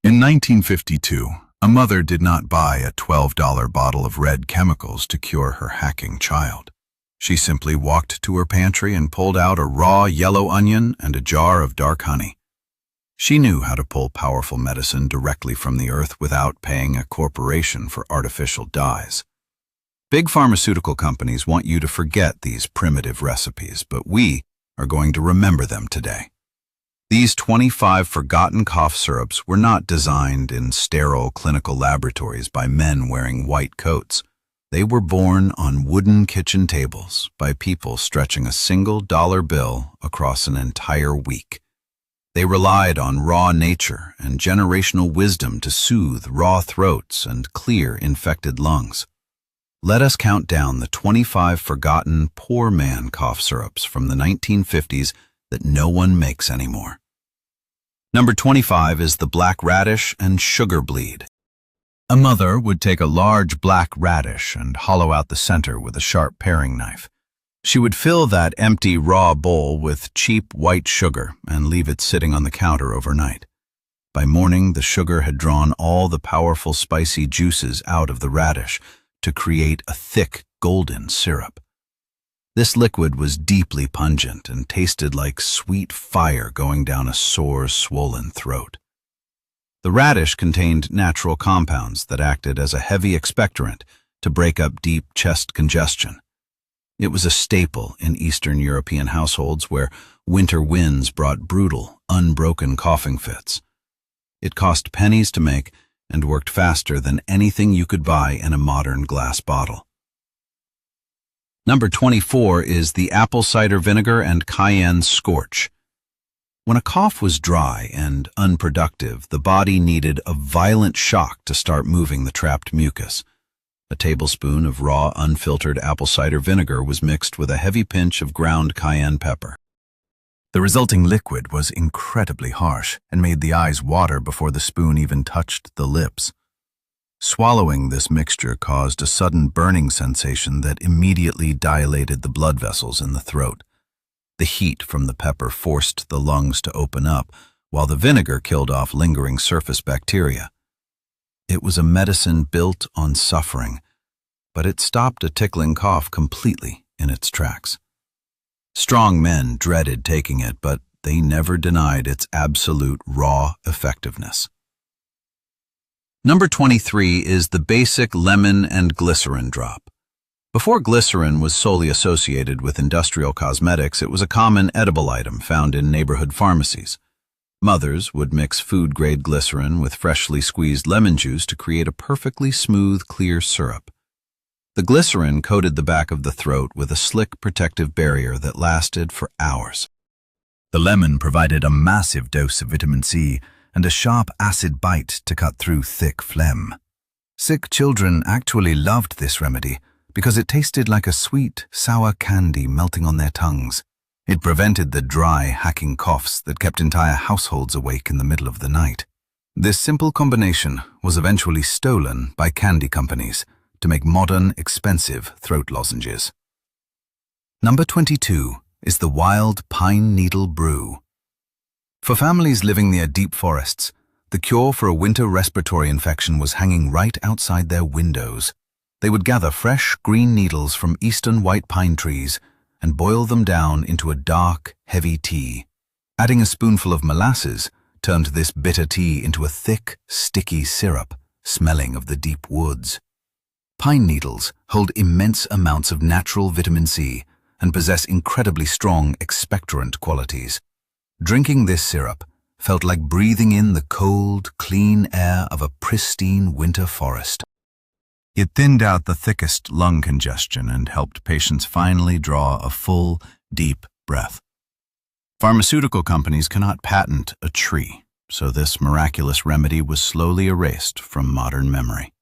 In 1952, a mother did not buy a $12 bottle of red chemicals to cure her hacking child. She simply walked to her pantry and pulled out a raw yellow onion and a jar of dark honey. She knew how to pull powerful medicine directly from the earth without paying a corporation for artificial dyes. Big pharmaceutical companies want you to forget these primitive recipes, but we are going to remember them today. These 25 forgotten cough syrups were not designed in sterile clinical laboratories by men wearing white coats. They were born on wooden kitchen tables by people stretching a single dollar bill across an entire week. They relied on raw nature and generational wisdom to soothe raw throats and clear infected lungs. Let us count down the 25 forgotten poor man cough syrups from the 1950s that no one makes anymore. Number 25 is the black radish and sugar bleed. A mother would take a large black radish and hollow out the center with a sharp paring knife. She would fill that empty raw bowl with cheap white sugar and leave it sitting on the counter overnight. By morning, the sugar had drawn all the powerful spicy juices out of the radish to create a thick, golden syrup. This liquid was deeply pungent and tasted like sweet fire going down a sore, swollen throat. The radish contained natural compounds that acted as a heavy expectorant to break up deep chest congestion. It was a staple in Eastern European households where winter winds brought brutal, unbroken coughing fits. It cost pennies to make and worked faster than anything you could buy in a modern glass bottle. Number 24 is the apple cider vinegar and cayenne scorch. When a cough was dry and unproductive, the body needed a violent shock to start moving the trapped mucus. A tablespoon of raw, unfiltered apple cider vinegar was mixed with a heavy pinch of ground cayenne pepper. The resulting liquid was incredibly harsh and made the eyes water before the spoon even touched the lips. Swallowing this mixture caused a sudden burning sensation that immediately dilated the blood vessels in the throat. The heat from the pepper forced the lungs to open up, while the vinegar killed off lingering surface bacteria. It was a medicine built on suffering, but it stopped a tickling cough completely in its tracks. Strong men dreaded taking it, but they never denied its absolute raw effectiveness. Number 23 is the basic lemon and glycerin drop. Before glycerin was solely associated with industrial cosmetics, it was a common edible item found in neighborhood pharmacies. Mothers would mix food-grade glycerin with freshly squeezed lemon juice to create a perfectly smooth, clear syrup. The glycerin coated the back of the throat with a slick protective barrier that lasted for hours. The lemon provided a massive dose of vitamin C and a sharp acid bite to cut through thick phlegm. Sick children actually loved this remedy because it tasted like a sweet, sour candy melting on their tongues. It prevented the dry, hacking coughs that kept entire households awake in the middle of the night. This simple combination was eventually stolen by candy companies to make modern, expensive throat lozenges. Number 22 is the wild pine needle brew. For families living near deep forests, the cure for a winter respiratory infection was hanging right outside their windows. They would gather fresh green needles from eastern white pine trees and boil them down into a dark, heavy tea. Adding a spoonful of molasses turned this bitter tea into a thick, sticky syrup, smelling of the deep woods. Pine needles hold immense amounts of natural vitamin C and possess incredibly strong expectorant qualities. Drinking this syrup felt like breathing in the cold, clean air of a pristine winter forest. It thinned out the thickest lung congestion and helped patients finally draw a full, deep breath. Pharmaceutical companies cannot patent a tree, so this miraculous remedy was slowly erased from modern memory.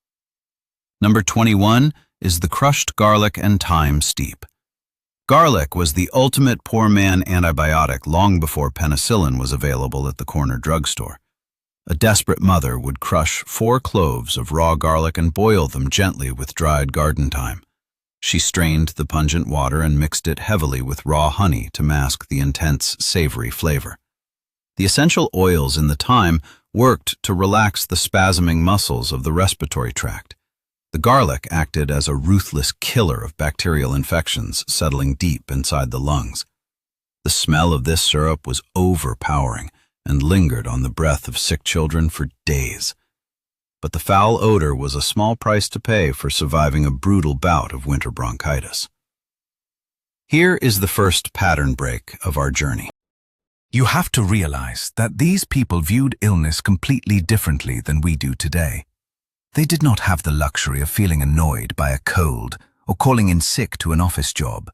Number 21 is the crushed garlic and thyme steep. Garlic was the ultimate poor man antibiotic long before penicillin was available at the corner drugstore. A desperate mother would crush 4 cloves of raw garlic and boil them gently with dried garden thyme. She strained the pungent water and mixed it heavily with raw honey to mask the intense, savory flavor. The essential oils in the thyme worked to relax the spasming muscles of the respiratory tract. The garlic acted as a ruthless killer of bacterial infections settling deep inside the lungs. The smell of this syrup was overpowering and lingered on the breath of sick children for days. But the foul odor was a small price to pay for surviving a brutal bout of winter bronchitis. Here is the first pattern break of our journey. You have to realize that these people viewed illness completely differently than we do today. They did not have the luxury of feeling annoyed by a cold or calling in sick to an office job.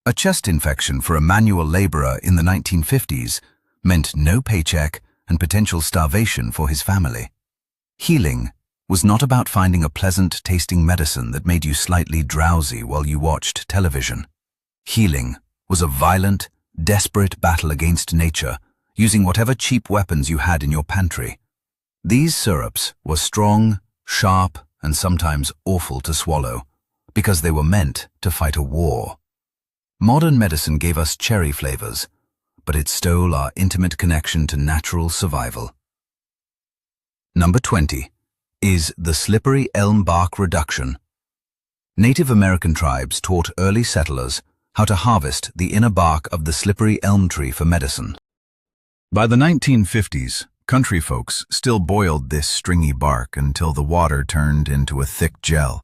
A chest infection for a manual laborer in the 1950s meant no paycheck and potential starvation for his family. Healing was not about finding a pleasant-tasting medicine that made you slightly drowsy while you watched television. Healing was a violent, desperate battle against nature, using whatever cheap weapons you had in your pantry. These syrups were strong, sharp, and sometimes awful to swallow, because they were meant to fight a war. Modern medicine gave us cherry flavors, but it stole our intimate connection to natural survival. Number 20 is the slippery elm bark reduction. Native American tribes taught early settlers how to harvest the inner bark of the slippery elm tree for medicine. By the 1950s, country folks still boiled this stringy bark until the water turned into a thick gel.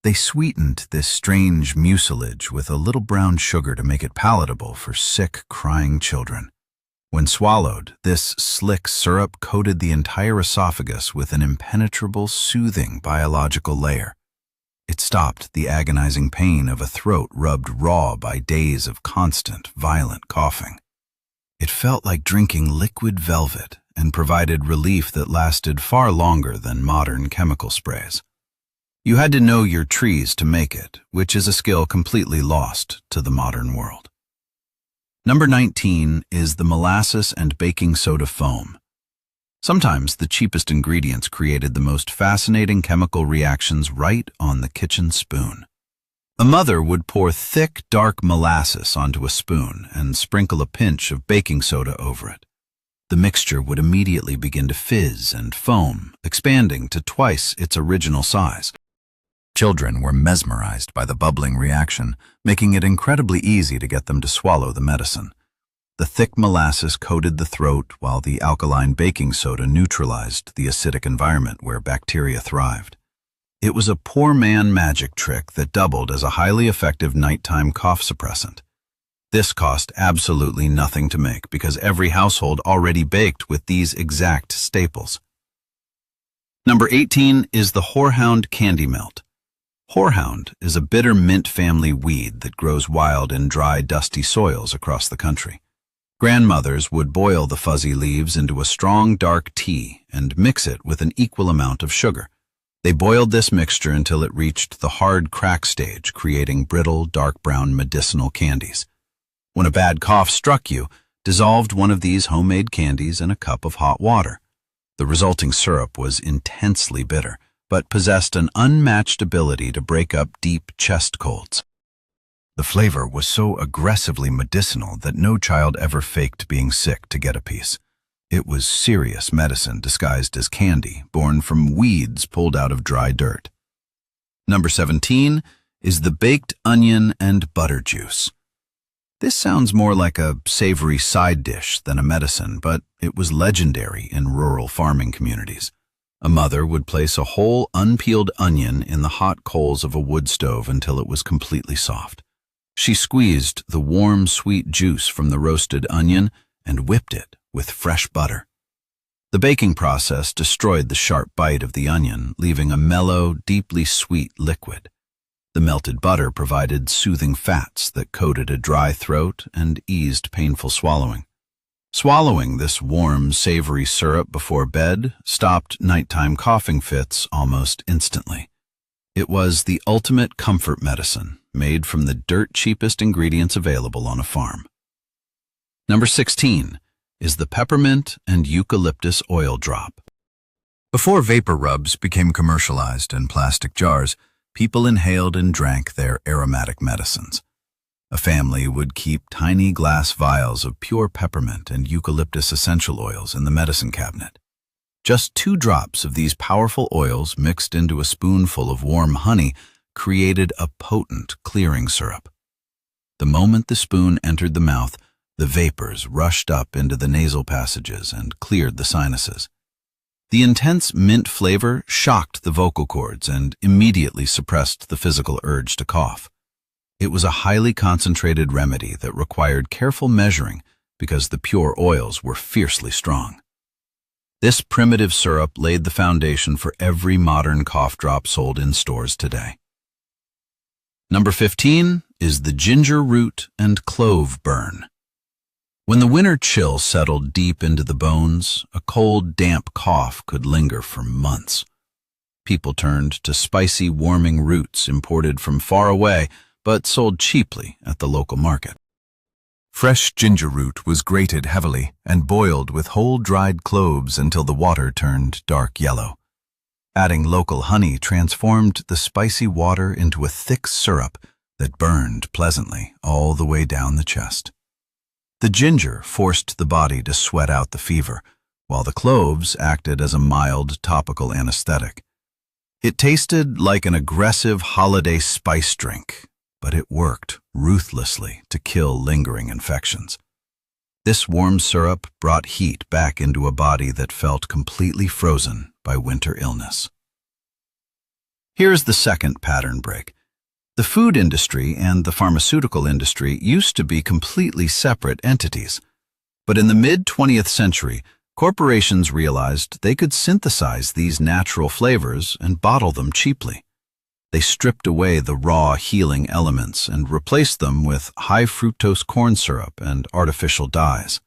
They sweetened this strange mucilage with a little brown sugar to make it palatable for sick, crying children. When swallowed, this slick syrup coated the entire esophagus with an impenetrable, soothing biological layer. It stopped the agonizing pain of a throat rubbed raw by days of constant, violent coughing. It felt like drinking liquid velvet and provided relief that lasted far longer than modern chemical sprays. You had to know your trees to make it, which is a skill completely lost to the modern world. Number 19 is the molasses and baking soda foam. Sometimes the cheapest ingredients created the most fascinating chemical reactions right on the kitchen spoon. A mother would pour thick, dark molasses onto a spoon and sprinkle a pinch of baking soda over it. The mixture would immediately begin to fizz and foam, expanding to twice its original size. Children were mesmerized by the bubbling reaction, making it incredibly easy to get them to swallow the medicine. The thick molasses coated the throat while the alkaline baking soda neutralized the acidic environment where bacteria thrived. It was a poor man magic trick that doubled as a highly effective nighttime cough suppressant. This cost absolutely nothing to make because every household already baked with these exact staples. Number 18 is the horehound candy melt. Horehound is a bitter mint family weed that grows wild in dry, dusty soils across the country. Grandmothers would boil the fuzzy leaves into a strong, dark tea and mix it with an equal amount of sugar. They boiled this mixture until it reached the hard crack stage, creating brittle, dark brown medicinal candies. When a bad cough struck you, dissolved one of these homemade candies in a cup of hot water. The resulting syrup was intensely bitter, but possessed an unmatched ability to break up deep chest colds. The flavor was so aggressively medicinal that no child ever faked being sick to get a piece. It was serious medicine disguised as candy, born from weeds pulled out of dry dirt. Number 17 is the baked onion and butter juice. This sounds more like a savory side dish than a medicine, but it was legendary in rural farming communities. A mother would place a whole unpeeled onion in the hot coals of a wood stove until it was completely soft. She squeezed the warm, sweet juice from the roasted onion and whipped it with fresh butter. The baking process destroyed the sharp bite of the onion, leaving a mellow, deeply sweet liquid. The melted butter provided soothing fats that coated a dry throat and eased painful swallowing. Swallowing this warm, savory syrup before bed stopped nighttime coughing fits almost instantly. It was the ultimate comfort medicine, made from the dirt-cheapest ingredients available on a farm. Number 16 is the peppermint and eucalyptus oil drop. Before vapor rubs became commercialized in plastic jars, people inhaled and drank their aromatic medicines. A family would keep tiny glass vials of pure peppermint and eucalyptus essential oils in the medicine cabinet. Just 2 drops of these powerful oils mixed into a spoonful of warm honey created a potent clearing syrup. The moment the spoon entered the mouth, the vapors rushed up into the nasal passages and cleared the sinuses. The intense mint flavor shocked the vocal cords and immediately suppressed the physical urge to cough. It was a highly concentrated remedy that required careful measuring because the pure oils were fiercely strong. This primitive syrup laid the foundation for every modern cough drop sold in stores today. Number 15 is the ginger root and clove burn. When the winter chill settled deep into the bones, a cold, damp cough could linger for months. People turned to spicy, warming roots imported from far away, but sold cheaply at the local market. Fresh ginger root was grated heavily and boiled with whole dried cloves until the water turned dark yellow. Adding local honey transformed the spicy water into a thick syrup that burned pleasantly all the way down the chest. The ginger forced the body to sweat out the fever, while the cloves acted as a mild topical anesthetic. It tasted like an aggressive holiday spice drink, but it worked ruthlessly to kill lingering infections. This warm syrup brought heat back into a body that felt completely frozen by winter illness. Here's the second pattern break. The food industry and the pharmaceutical industry used to be completely separate entities. But in the mid-20th century, corporations realized they could synthesize these natural flavors and bottle them cheaply. They stripped away the raw healing elements and replaced them with high-fructose corn syrup and artificial dyes.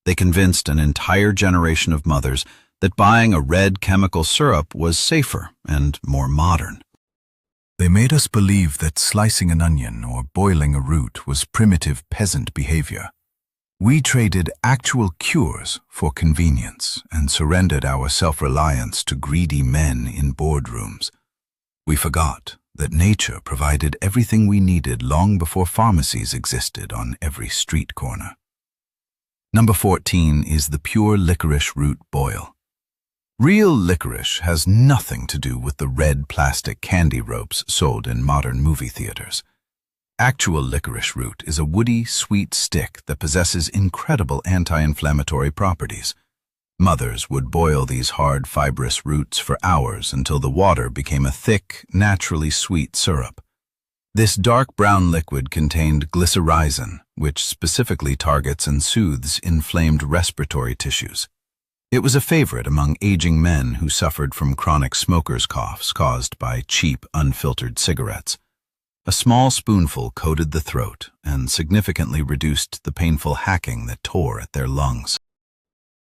They convinced an entire generation of mothers that buying a red chemical syrup was safer and more modern. They made us believe that slicing an onion or boiling a root was primitive peasant behavior. We traded actual cures for convenience and surrendered our self-reliance to greedy men in boardrooms. We forgot that nature provided everything we needed long before pharmacies existed on every street corner. Number 14 is the pure licorice root boil. Real licorice has nothing to do with the red plastic candy ropes sold in modern movie theaters. Actual licorice root is a woody, sweet stick that possesses incredible anti-inflammatory properties. Mothers would boil these hard, fibrous roots for hours until the water became a thick, naturally sweet syrup. This dark brown liquid contained glycyrrhizin, which specifically targets and soothes inflamed respiratory tissues. It was a favorite among aging men who suffered from chronic smoker's coughs caused by cheap, unfiltered cigarettes. A small spoonful coated the throat and significantly reduced the painful hacking that tore at their lungs.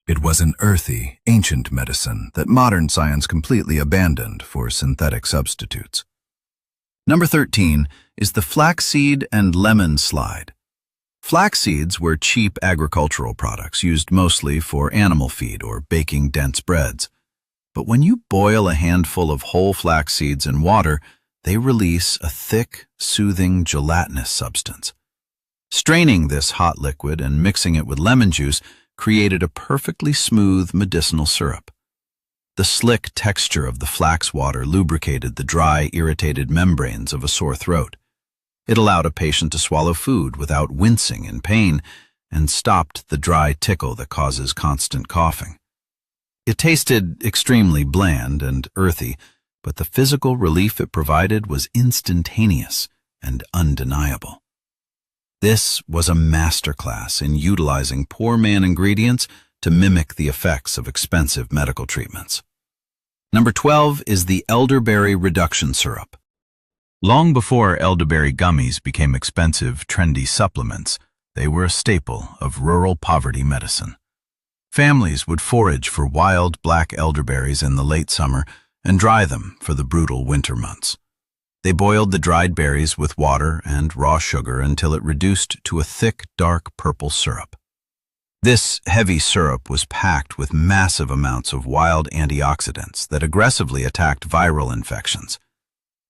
It was an earthy, ancient medicine that modern science completely abandoned for synthetic substitutes. Number 13 is the flaxseed and lemon slide. Flax seeds were cheap agricultural products used mostly for animal feed or baking dense breads. But when you boil a handful of whole flax seeds in water, they release a thick, soothing, gelatinous substance. Straining this hot liquid and mixing it with lemon juice created a perfectly smooth medicinal syrup. The slick texture of the flax water lubricated the dry, irritated membranes of a sore throat. It allowed a patient to swallow food without wincing in pain and stopped the dry tickle that causes constant coughing. It tasted extremely bland and earthy, but the physical relief it provided was instantaneous and undeniable. This was a masterclass in utilizing poor man ingredients to mimic the effects of expensive medical treatments. Number 12 is the elderberry reduction syrup. Long before elderberry gummies became expensive, trendy supplements, they were a staple of rural poverty medicine. Families would forage for wild black elderberries in the late summer and dry them for the brutal winter months. They boiled the dried berries with water and raw sugar until it reduced to a thick, dark purple syrup. This heavy syrup was packed with massive amounts of wild antioxidants that aggressively attacked viral infections.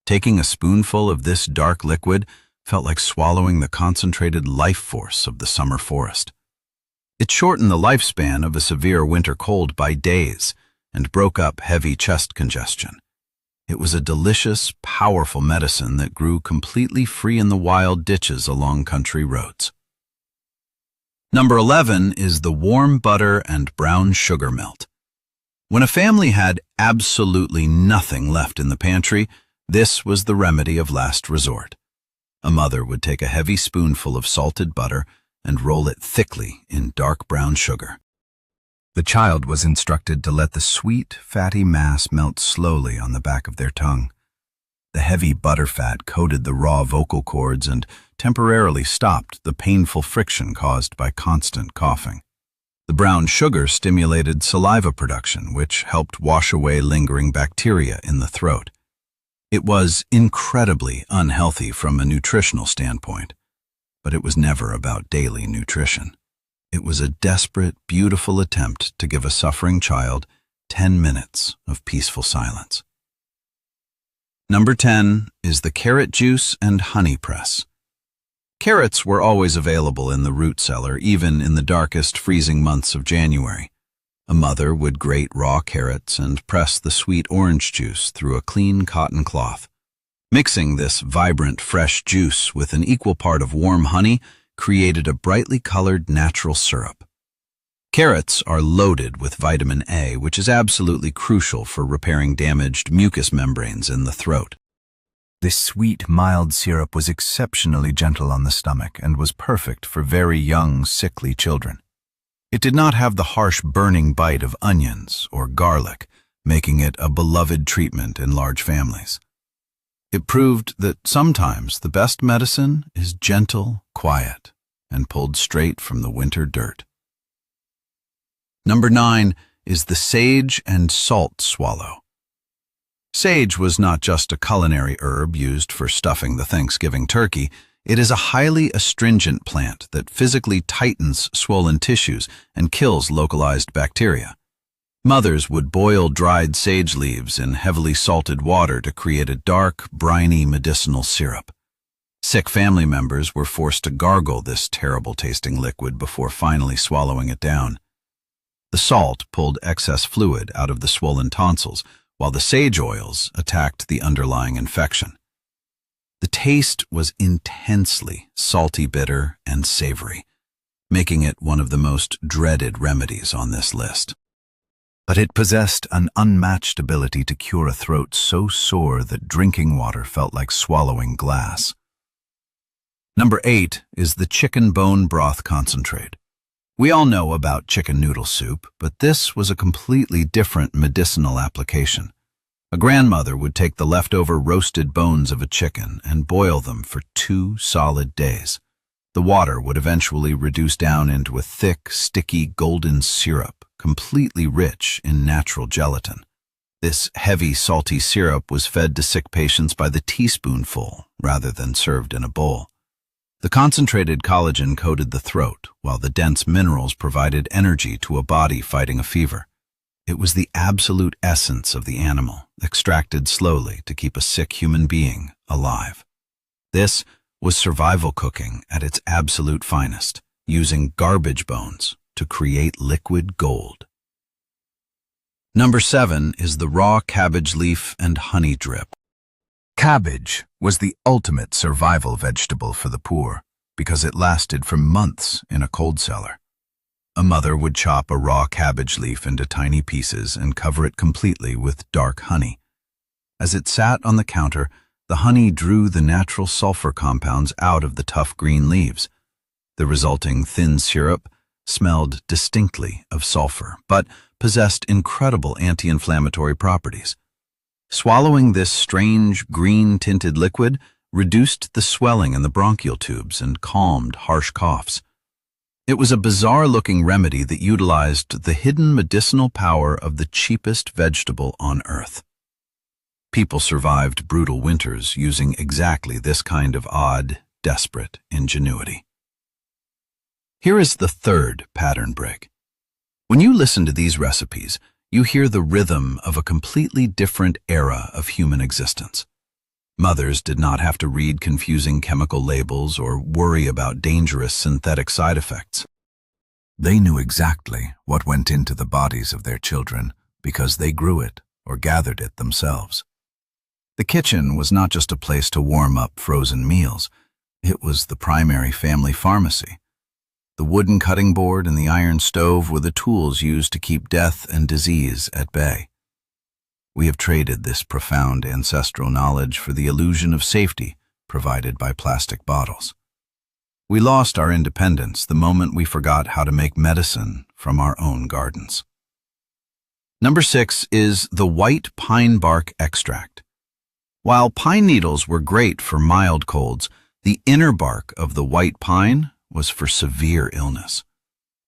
Taking a spoonful of this dark liquid felt like swallowing the concentrated life force of the summer forest. It shortened the lifespan of a severe winter cold by days and broke up heavy chest congestion. It was a delicious, powerful medicine that grew completely free in the wild ditches along country roads. Number 11 is the warm butter and brown sugar melt. When a family had absolutely nothing left in the pantry, this was the remedy of last resort. A mother would take a heavy spoonful of salted butter and roll it thickly in dark brown sugar. The child was instructed to let the sweet, fatty mass melt slowly on the back of their tongue. The heavy butterfat coated the raw vocal cords and temporarily stopped the painful friction caused by constant coughing. The brown sugar stimulated saliva production, which helped wash away lingering bacteria in the throat. It was incredibly unhealthy from a nutritional standpoint, but it was never about daily nutrition. It was a desperate, beautiful attempt to give a suffering child 10 minutes of peaceful silence. Number 10 is the carrot juice and honey press. Carrots were always available in the root cellar, even in the darkest, freezing months of January. A mother would grate raw carrots and press the sweet orange juice through a clean cotton cloth. Mixing this vibrant, fresh juice with an equal part of warm honey created a brightly colored natural syrup. Carrots are loaded with vitamin A, which is absolutely crucial for repairing damaged mucous membranes in the throat. This sweet, mild syrup was exceptionally gentle on the stomach and was perfect for very young, sickly children. It did not have the harsh, burning bite of onions or garlic, making it a beloved treatment in large families. It proved that sometimes the best medicine is gentle, quiet, and pulled straight from the winter dirt. Number 9 is the sage and salt swallow. Sage was not just a culinary herb used for stuffing the Thanksgiving turkey. It is a highly astringent plant that physically tightens swollen tissues and kills localized bacteria. Mothers would boil dried sage leaves in heavily salted water to create a dark, briny medicinal syrup. Sick family members were forced to gargle this terrible-tasting liquid before finally swallowing it down. The salt pulled excess fluid out of the swollen tonsils, while the sage oils attacked the underlying infection. The taste was intensely salty, bitter, and savory, making it one of the most dreaded remedies on this list. But it possessed an unmatched ability to cure a throat so sore that drinking water felt like swallowing glass. Number 8 is the chicken bone broth concentrate. We all know about chicken noodle soup, but this was a completely different medicinal application. A grandmother would take the leftover roasted bones of a chicken and boil them for 2 solid days. The water would eventually reduce down into a thick, sticky, golden syrup, completely rich in natural gelatin. This heavy, salty syrup was fed to sick patients by the teaspoonful rather than served in a bowl. The concentrated collagen coated the throat, while the dense minerals provided energy to a body fighting a fever. It was the absolute essence of the animal, extracted slowly to keep a sick human being alive. This was survival cooking at its absolute finest, using garbage bones to create liquid gold. Number 7 is the raw cabbage leaf and honey drip. Cabbage was the ultimate survival vegetable for the poor because it lasted for months in a cold cellar. A mother would chop a raw cabbage leaf into tiny pieces and cover it completely with dark honey. As it sat on the counter, the honey drew the natural sulfur compounds out of the tough green leaves. The resulting thin syrup smelled distinctly of sulfur, but possessed incredible anti-inflammatory properties. Swallowing this strange green-tinted liquid reduced the swelling in the bronchial tubes and calmed harsh coughs. It was a bizarre-looking remedy that utilized the hidden medicinal power of the cheapest vegetable on earth. People survived brutal winters using exactly this kind of odd, desperate ingenuity. Here is the third pattern break. When you listen to these recipes, you hear the rhythm of a completely different era of human existence. Mothers did not have to read confusing chemical labels or worry about dangerous synthetic side effects. They knew exactly what went into the bodies of their children because they grew it or gathered it themselves. The kitchen was not just a place to warm up frozen meals. It was the primary family pharmacy. The wooden cutting board and the iron stove were the tools used to keep death and disease at bay. We have traded this profound ancestral knowledge for the illusion of safety provided by plastic bottles. We lost our independence the moment we forgot how to make medicine from our own gardens. Number 6 is the white pine bark extract. While pine needles were great for mild colds, the inner bark of the white pine was for severe illness.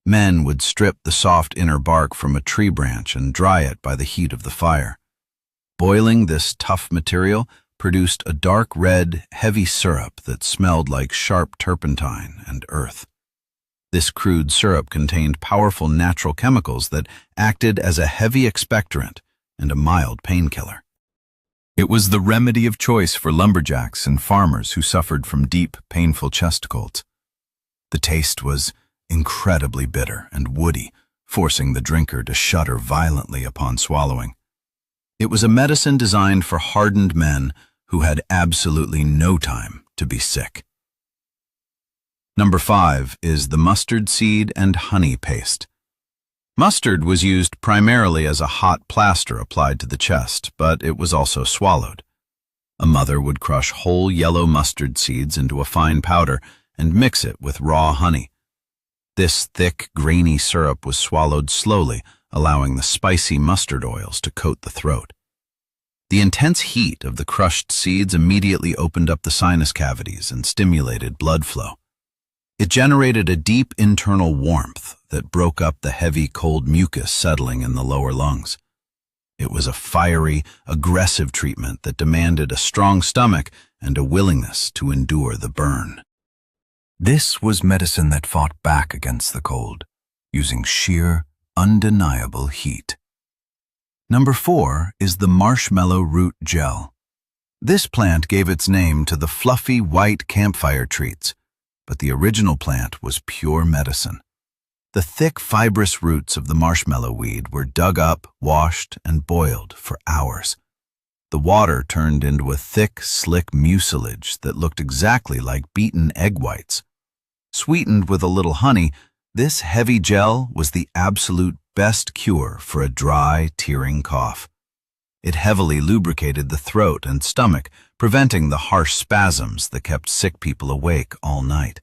Men would strip the soft inner bark from a tree branch and dry it by the heat of the fire. Boiling this tough material produced a dark red, heavy syrup that smelled like sharp turpentine and earth. This crude syrup contained powerful natural chemicals that acted as a heavy expectorant and a mild painkiller. It was the remedy of choice for lumberjacks and farmers who suffered from deep, painful chest colds. The taste was incredibly bitter and woody, forcing the drinker to shudder violently upon swallowing. It was a medicine designed for hardened men who had absolutely no time to be sick. Number 5 is the mustard seed and honey paste. Mustard was used primarily as a hot plaster applied to the chest, but it was also swallowed. A mother would crush whole yellow mustard seeds into a fine powder and mix it with raw honey. This thick, grainy syrup was swallowed slowly, allowing the spicy mustard oils to coat the throat. The intense heat of the crushed seeds immediately opened up the sinus cavities and stimulated blood flow. It generated a deep internal warmth that broke up the heavy, cold mucus settling in the lower lungs. It was a fiery, aggressive treatment that demanded a strong stomach and a willingness to endure the burn. This was medicine that fought back against the cold, using sheer, undeniable heat. Number 4 is the marshmallow root gel. This plant gave its name to the fluffy white campfire treats, but the original plant was pure medicine. The thick, fibrous roots of the marshmallow weed were dug up, washed, and boiled for hours. The water turned into a thick, slick mucilage that looked exactly like beaten egg whites. Sweetened with a little honey, this heavy gel was the absolute best cure for a dry, tearing cough. It heavily lubricated the throat and stomach, preventing the harsh spasms that kept sick people awake all night.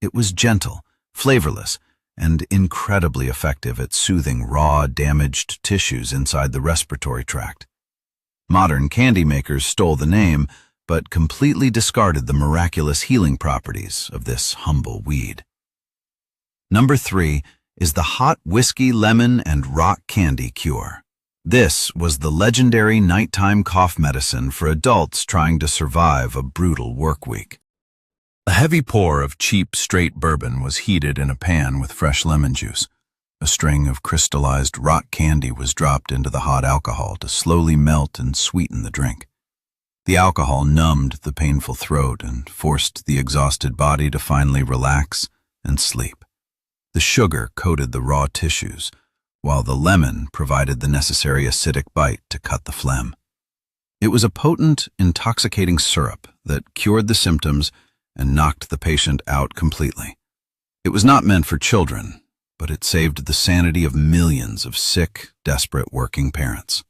It was gentle, flavorless, and incredibly effective at soothing raw, damaged tissues inside the respiratory tract. Modern candy makers stole the name, but completely discarded the miraculous healing properties of this humble weed. Number 3 is the hot whiskey, lemon, and rock candy cure. This was the legendary nighttime cough medicine for adults trying to survive a brutal work week. A heavy pour of cheap, straight bourbon was heated in a pan with fresh lemon juice. A string of crystallized rock candy was dropped into the hot alcohol to slowly melt and sweeten the drink. The alcohol numbed the painful throat and forced the exhausted body to finally relax and sleep. The sugar coated the raw tissues, while the lemon provided the necessary acidic bite to cut the phlegm. It was a potent, intoxicating syrup that cured the symptoms and knocked the patient out completely. It was not meant for children, but it saved the sanity of millions of sick, desperate working parents.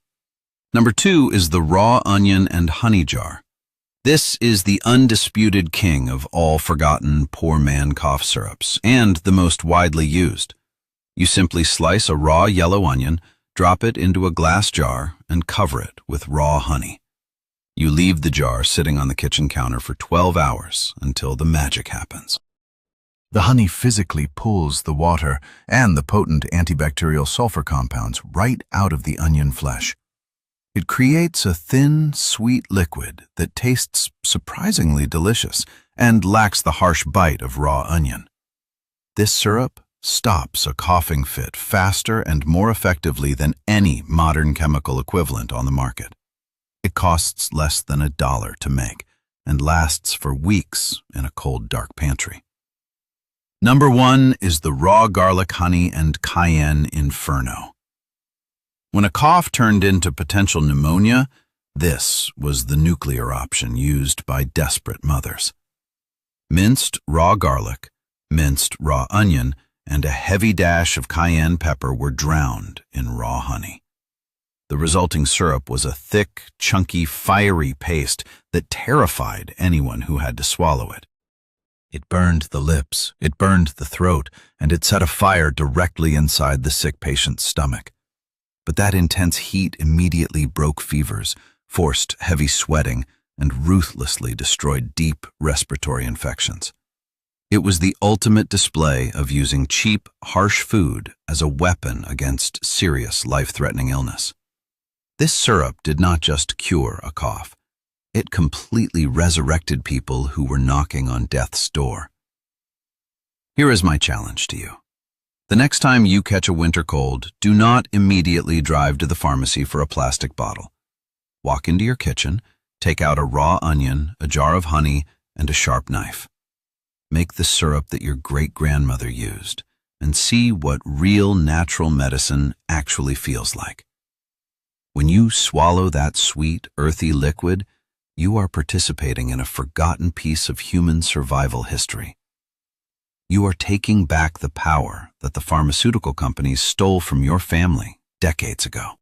Number 2 is the raw onion and honey jar. This is the undisputed king of all forgotten poor man cough syrups, and the most widely used. You simply slice a raw yellow onion, drop it into a glass jar, and cover it with raw honey. You leave the jar sitting on the kitchen counter for 12 hours until the magic happens. The honey physically pulls the water and the potent antibacterial sulfur compounds right out of the onion flesh. It creates a thin, sweet liquid that tastes surprisingly delicious and lacks the harsh bite of raw onion. This syrup stops a coughing fit faster and more effectively than any modern chemical equivalent on the market. It costs less than $1 to make and lasts for weeks in a cold, dark pantry. Number 1 is the raw garlic honey and cayenne inferno. When a cough turned into potential pneumonia, this was the nuclear option used by desperate mothers. Minced raw garlic, minced raw onion, and a heavy dash of cayenne pepper were drowned in raw honey. The resulting syrup was a thick, chunky, fiery paste that terrified anyone who had to swallow it. It burned the lips, it burned the throat, and it set a fire directly inside the sick patient's stomach. But that intense heat immediately broke fevers, forced heavy sweating, and ruthlessly destroyed deep respiratory infections. It was the ultimate display of using cheap, harsh food as a weapon against serious, life-threatening illness. This syrup did not just cure a cough. It completely resurrected people who were knocking on death's door. Here is my challenge to you. The next time you catch a winter cold, do not immediately drive to the pharmacy for a plastic bottle. Walk into your kitchen, take out a raw onion, a jar of honey, and a sharp knife. Make the syrup that your great-grandmother used, and see what real natural medicine actually feels like. When you swallow that sweet, earthy liquid, you are participating in a forgotten piece of human survival history. You are taking back the power that the pharmaceutical companies stole from your family decades ago.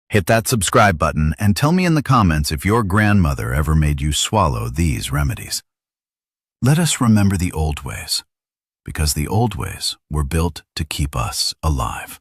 Hit that subscribe button and tell me in the comments if your grandmother ever made you swallow these remedies. Let us remember the old ways, because the old ways were built to keep us alive.